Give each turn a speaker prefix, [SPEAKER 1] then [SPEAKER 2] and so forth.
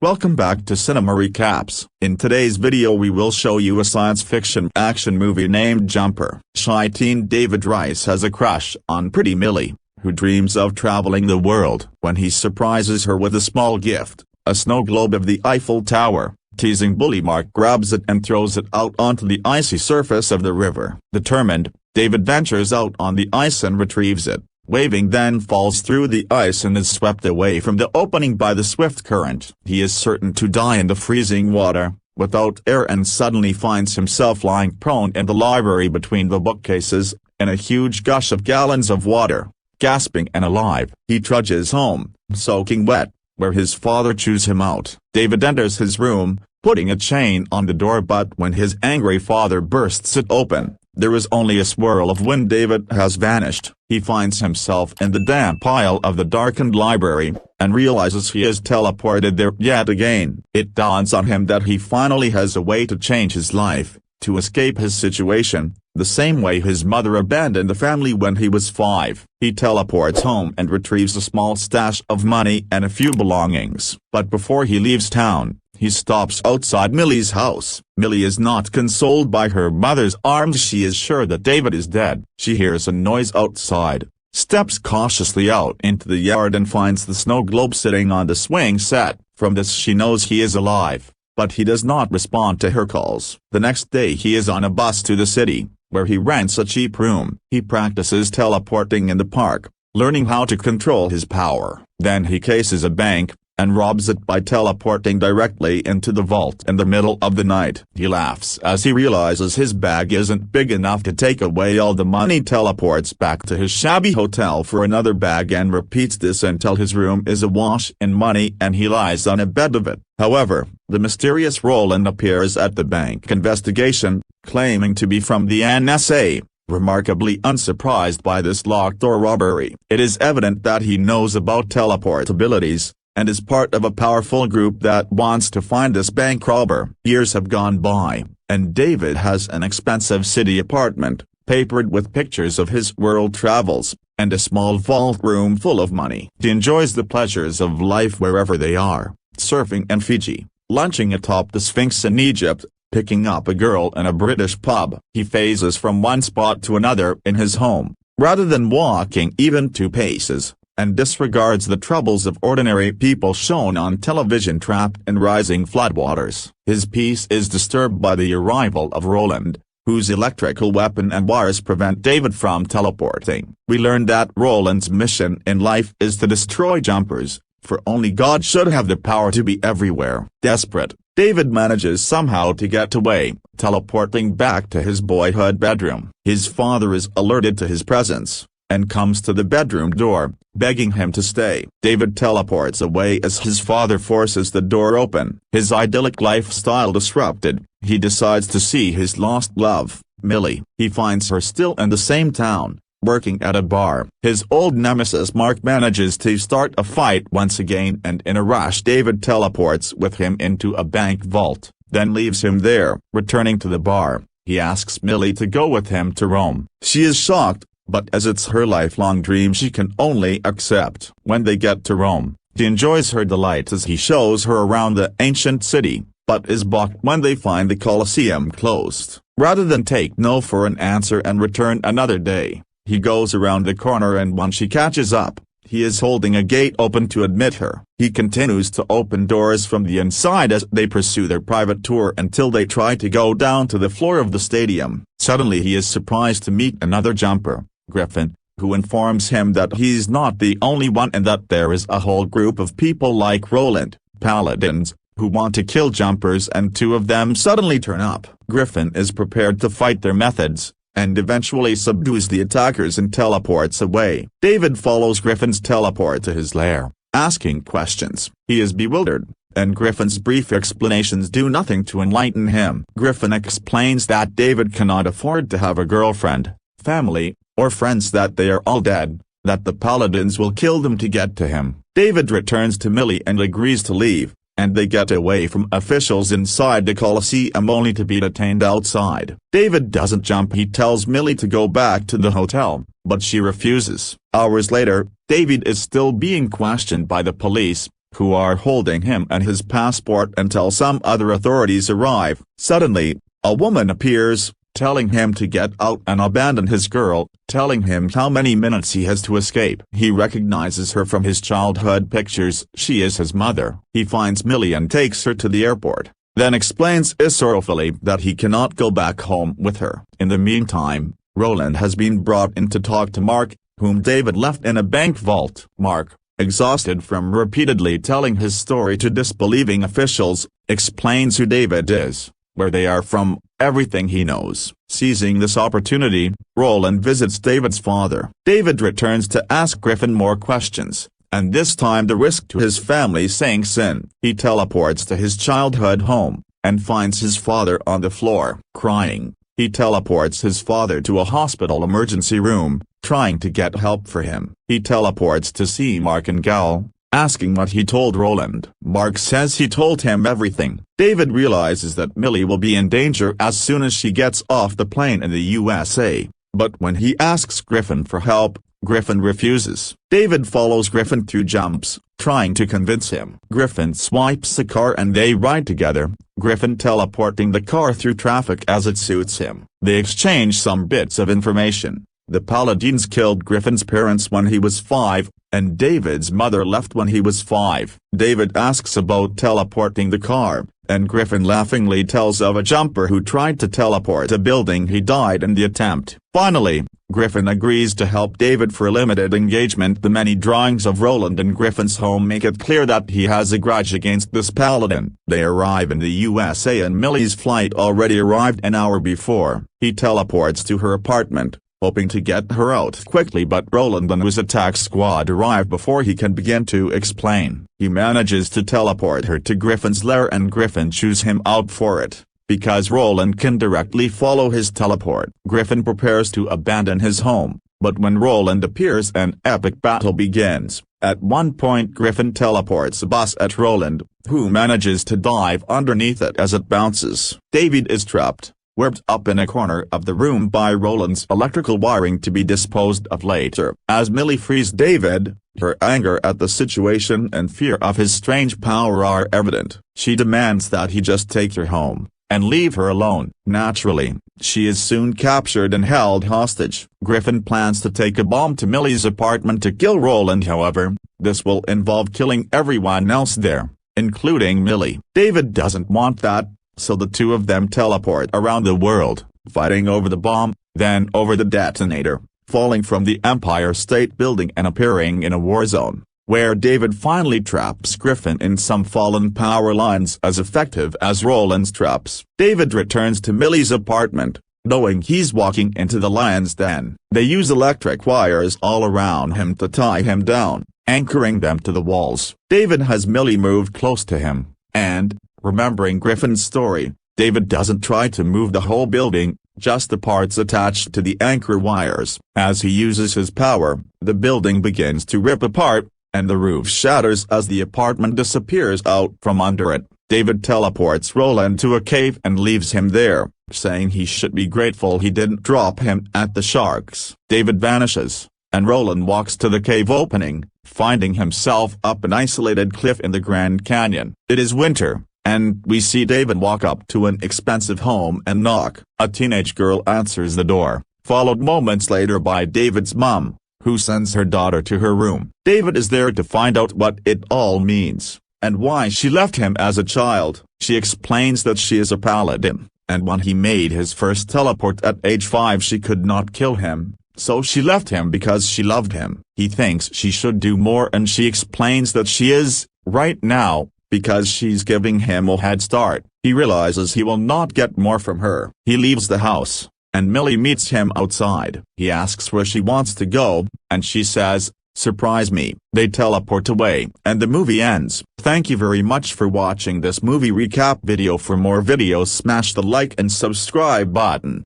[SPEAKER 1] Welcome back to Cinema Recaps. In today's video we will show you a science fiction action movie named Jumper. Shy teen David Rice has a crush on pretty Millie, who dreams of traveling the world. When he surprises her with a small gift, a snow globe of the Eiffel Tower, teasing bully Mark grabs it and throws it out onto the icy surface of the river. Determined, David ventures out on the ice and retrieves it. Waving, then falls through the ice and is swept away from the opening by the swift current. He is certain to die in the freezing water, without air, and suddenly finds himself lying prone in the library between the bookcases, in a huge gush of gallons of water. Gasping and alive, he trudges home, soaking wet, where his father chews him out. David enters his room, putting a chain on the door, but when his angry father bursts it open, there is only a swirl of wind. David has vanished. He finds himself in the damp aisle of the darkened library, and realizes he is teleported there yet again. It dawns on him that he finally has a way to change his life, to escape his situation, the same way his mother abandoned the family when he was 5. He teleports home and retrieves a small stash of money and a few belongings. But before he leaves town, he stops outside Millie's house. Millie is not consoled by her mother's arms. She is sure that David is dead. She hears a noise outside, steps cautiously out into the yard and finds the snow globe sitting on the swing set. From this she knows he is alive, but he does not respond to her calls. The next day he is on a bus to the city, where he rents a cheap room. He practices teleporting in the park, learning how to control his power. Then he cases a bank, and robs it by teleporting directly into the vault in the middle of the night. He laughs as he realizes his bag isn't big enough to take away all the money. Teleports back to his shabby hotel for another bag and repeats this until his room is awash in money and he lies on a bed of it. However, the mysterious Roland appears at the bank investigation, claiming to be from the NSA. Remarkably unsurprised by this locked door robbery, it is evident that he knows about teleport abilities, and is part of a powerful group that wants to find this bank robber. Years have gone by, and David has an expensive city apartment, papered with pictures of his world travels, and a small vault room full of money. He enjoys the pleasures of life wherever they are, surfing in Fiji, lunching atop the Sphinx in Egypt, picking up a girl in a British pub. He phases from one spot to another in his home, rather than walking even 2 paces, and disregards the troubles of ordinary people shown on television trapped in rising floodwaters. His peace is disturbed by the arrival of Roland, whose electrical weapon and wires prevent David from teleporting. We learn that Roland's mission in life is to destroy jumpers, for only God should have the power to be everywhere. Desperate, David manages somehow to get away, teleporting back to his boyhood bedroom. His father is alerted to his presence, and comes to the bedroom door, begging him to stay. David teleports away as his father forces the door open. His idyllic lifestyle disrupted, he decides to see his lost love, Millie. He finds her still in the same town, working at a bar. His old nemesis Mark manages to start a fight once again, and in a rush David teleports with him into a bank vault, then leaves him there. Returning to the bar, he asks Millie to go with him to Rome. She is shocked, but as it's her lifelong dream she can only accept. When they get to Rome, he enjoys her delight as he shows her around the ancient city, but is balked when they find the Colosseum closed. Rather than take no for an answer and return another day, he goes around the corner, and when she catches up, he is holding a gate open to admit her. He continues to open doors from the inside as they pursue their private tour until they try to go down to the floor of the stadium. Suddenly he is surprised to meet another jumper, Griffin, who informs him that he's not the only one and that there is a whole group of people like Roland, paladins, who want to kill jumpers, and 2 of them suddenly turn up. Griffin is prepared to fight their methods, and eventually subdues the attackers and teleports away. David follows Griffin's teleport to his lair, asking questions. He is bewildered, and Griffin's brief explanations do nothing to enlighten him. Griffin explains that David cannot afford to have a girlfriend, family, or friends, that they are all dead, that the paladins will kill them to get to him. David returns to Millie and agrees to leave, and they get away from officials inside the Colosseum only to be detained outside. David doesn't jump. He tells Millie to go back to the hotel, but she refuses. Hours later, David is still being questioned by the police, who are holding him and his passport until some other authorities arrive. Suddenly, a woman appears, telling him to get out and abandon his girl, telling him how many minutes he has to escape. He recognizes her from his childhood pictures. She is his mother. He finds Millie and takes her to the airport, then explains sorrowfully that he cannot go back home with her. In the meantime, Roland has been brought in to talk to Mark, whom David left in a bank vault. Mark, exhausted from repeatedly telling his story to disbelieving officials, explains who David is, where they are from, everything he knows. Seizing this opportunity, Roland visits David's father. David returns to ask Griffin more questions, and this time the risk to his family sinks in. He teleports to his childhood home, and finds his father on the floor, crying. He teleports his father to a hospital emergency room, trying to get help for him. He teleports to see Mark and Gal, asking what he told Roland. Mark says he told him everything. David realizes that Millie will be in danger as soon as she gets off the plane in the USA, but when he asks Griffin for help, Griffin refuses. David follows Griffin through jumps, trying to convince him. Griffin swipes a car and they ride together, Griffin teleporting the car through traffic as it suits him. They exchange some bits of information. The Paladins killed Griffin's parents when he was 5, and David's mother left when he was 5. David asks about teleporting the car, and Griffin laughingly tells of a jumper who tried to teleport a building. He died in the attempt. Finally, Griffin agrees to help David for a limited engagement. The many drawings of Roland in Griffin's home make it clear that he has a grudge against this paladin. They arrive in the USA and Millie's flight already arrived an hour before. He teleports to her apartment, hoping to get her out quickly, but Roland and his attack squad arrive before he can begin to explain. He manages to teleport her to Griffin's lair and Griffin chews him out for it, because Roland can directly follow his teleport. Griffin prepares to abandon his home, but when Roland appears an epic battle begins. At one point Griffin teleports a bus at Roland, who manages to dive underneath it as it bounces. David is trapped, whipped up in a corner of the room by Roland's electrical wiring to be disposed of later. As Millie frees David, her anger at the situation and fear of his strange power are evident. She demands that he just take her home, and leave her alone. Naturally, she is soon captured and held hostage. Griffin plans to take a bomb to Millie's apartment to kill Roland. However, this will involve killing everyone else there, including Millie. David doesn't want that, so the two of them teleport around the world, fighting over the bomb, then over the detonator, falling from the Empire State Building and appearing in a war zone, where David finally traps Griffin in some fallen power lines as effective as Roland's traps. David returns to Millie's apartment, knowing he's walking into the lion's den. They use electric wires all around him to tie him down, anchoring them to the walls. David has Millie moved close to him, and, remembering Griffin's story, David doesn't try to move the whole building, just the parts attached to the anchor wires. As he uses his power, the building begins to rip apart, and the roof shatters as the apartment disappears out from under it. David teleports Roland to a cave and leaves him there, saying he should be grateful he didn't drop him at the sharks. David vanishes, and Roland walks to the cave opening, finding himself up an isolated cliff in the Grand Canyon. It is winter, and we see David walk up to an expensive home and knock. A teenage girl answers the door, followed moments later by David's mom, who sends her daughter to her room. David is there to find out what it all means, and why she left him as a child. She explains that she is a paladin, and when he made his first teleport at age 5 she could not kill him, so she left him because she loved him. He thinks she should do more, and she explains that she is, right now, because she's giving him a head start. He realizes he will not get more from her. He leaves the house, and Millie meets him outside. He asks where she wants to go, and she says, "Surprise me." They teleport away, and the movie ends. Thank you very much for watching this movie recap video. For more videos smash the like and subscribe button.